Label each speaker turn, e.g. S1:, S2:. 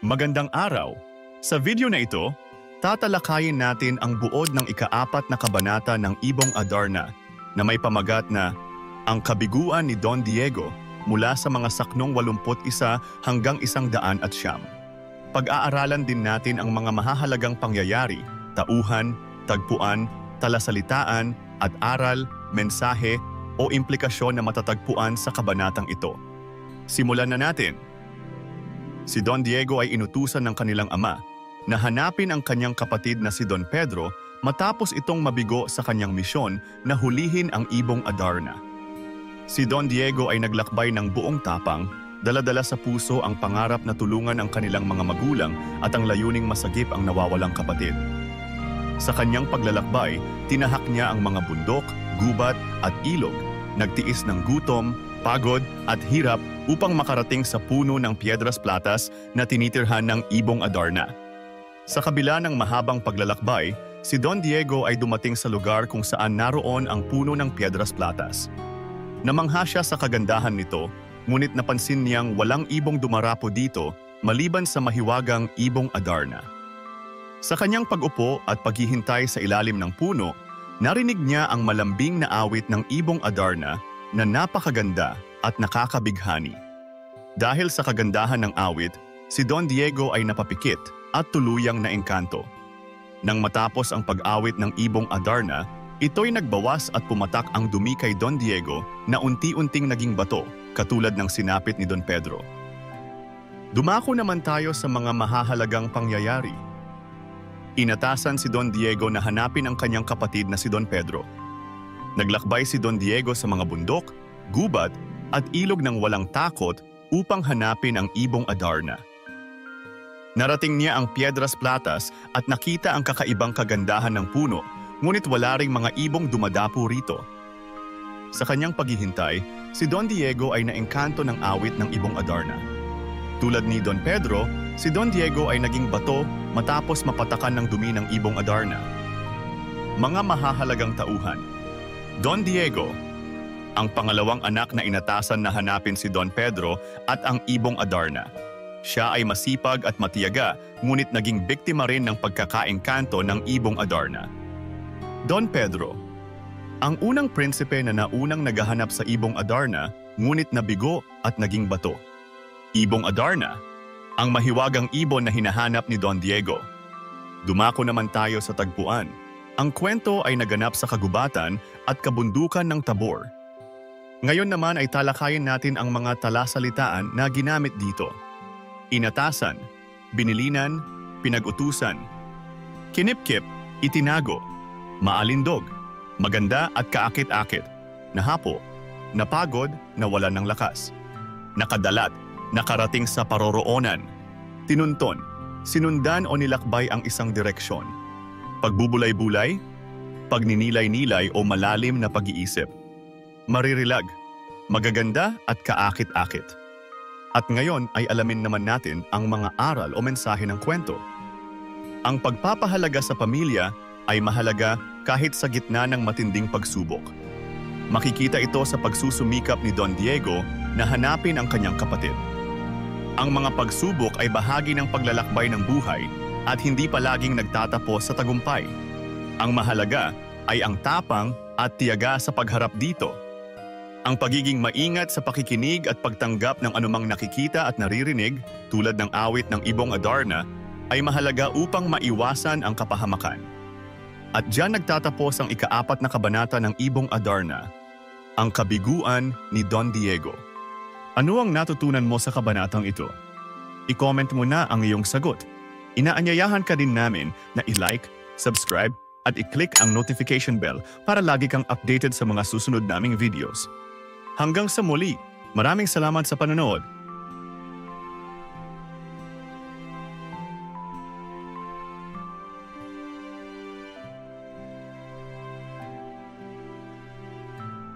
S1: Magandang araw! Sa video na ito, tatalakayin natin ang buod ng ika-4 na kabanata ng Ibong Adarna na may pamagat na Ang Kabiguan ni Don Diego mula sa mga saknong 81 hanggang 109. Pag-aaralan din natin ang mga mahahalagang pangyayari, tauhan, tagpuan, talasalitaan at aral, mensahe o implikasyon na matatagpuan sa kabanatang ito. Simulan na natin! Si Don Diego ay inutusan ng kanilang ama na hanapin ang kanyang kapatid na si Don Pedro matapos itong mabigo sa kanyang misyon na hulihin ang Ibong Adarna. Si Don Diego ay naglakbay ng buong tapang, dala-dala sa puso ang pangarap na tulungan ang kanilang mga magulang at ang layuning masagip ang nawawalang kapatid. Sa kanyang paglalakbay, tinahak niya ang mga bundok, gubat at ilog, nagtiis ng gutom, pagod at hirap upang makarating sa puno ng Piedras Platas na tinitirhan ng Ibong Adarna. Sa kabila ng mahabang paglalakbay, si Don Diego ay dumating sa lugar kung saan naroon ang puno ng Piedras Platas. Namangha siya sa kagandahan nito, ngunit napansin niyang walang ibong dumarapo dito maliban sa mahiwagang Ibong Adarna. Sa kanyang pag-upo at paghihintay sa ilalim ng puno, narinig niya ang malambing na awit ng Ibong Adarna na napakaganda at nakakabighani. Dahil sa kagandahan ng awit, si Don Diego ay napapikit at tuluyang naengkanto. Nang matapos ang pag-awit ng Ibong Adarna, ito'y nagbawas at pumatak ang dumi kay Don Diego na unti-unting naging bato, katulad ng sinapit ni Don Pedro. Dumako naman tayo sa mga mahahalagang pangyayari. Inatasan si Don Diego na hanapin ang kanyang kapatid na si Don Pedro. Naglakbay si Don Diego sa mga bundok, gubat at ilog ng walang takot upang hanapin ang Ibong Adarna. Narating niya ang Piedras Platas at nakita ang kakaibang kagandahan ng puno, ngunit wala ring mga ibong dumadapo rito. Sa kanyang paghihintay, si Don Diego ay naengkanto ng awit ng Ibong Adarna. Tulad ni Don Pedro, si Don Diego ay naging bato matapos mapatakan ng dumi ng Ibong Adarna. Mga mahahalagang tauhan. Don Diego, ang pangalawang anak na inatasan na hanapin si Don Pedro at ang Ibong Adarna. Siya ay masipag at matiyaga, ngunit naging biktima rin ng pagkakaengkanto ng Ibong Adarna. Don Pedro, ang unang prinsipe na naunang naghahanap sa Ibong Adarna, ngunit nabigo at naging bato. Ibong Adarna, ang mahiwagang ibon na hinahanap ni Don Diego. Dumako naman tayo sa tagpuan. Ang kwento ay naganap sa kagubatan at kabundukan ng Tabor. Ngayon naman ay talakayin natin ang mga talasalitaan na ginamit dito. Inatasan, binilinan, pinag-utusan. Kinipkip, itinago, maalindog, maganda at kaakit-akit, nahapo, napagod, nawalan ng lakas, nakadalat, nakarating sa paroroonan, tinunton, sinundan o nilakbay ang isang direksyon, pagbubulay-bulay, pagninilay-nilay o malalim na pag-iisip, maririlag, magaganda at kaakit-akit. At ngayon ay alamin naman natin ang mga aral o mensahe ng kwento. Ang pagpapahalaga sa pamilya ay mahalaga kahit sa gitna ng matinding pagsubok. Makikita ito sa pagsusumikap ni Don Diego na hanapin ang kanyang kapatid. Ang mga pagsubok ay bahagi ng paglalakbay ng buhay at hindi palaging nagtatapos sa tagumpay. Ang mahalaga ay ang tapang at tiyaga sa pagharap dito. Ang pagiging maingat sa pakikinig at pagtanggap ng anumang nakikita at naririnig, tulad ng awit ng Ibong Adarna, ay mahalaga upang maiwasan ang kapahamakan. At diyan nagtatapos ang ika-4 na kabanata ng Ibong Adarna, Ang Kabiguan ni Don Diego. Ano ang natutunan mo sa kabanatang ito? I-comment mo na ang iyong sagot. Inaanyayahan ka din namin na i-like, subscribe at i-click ang notification bell para lagi kang updated sa mga susunod naming videos. Hanggang sa muli, maraming salamat sa panonood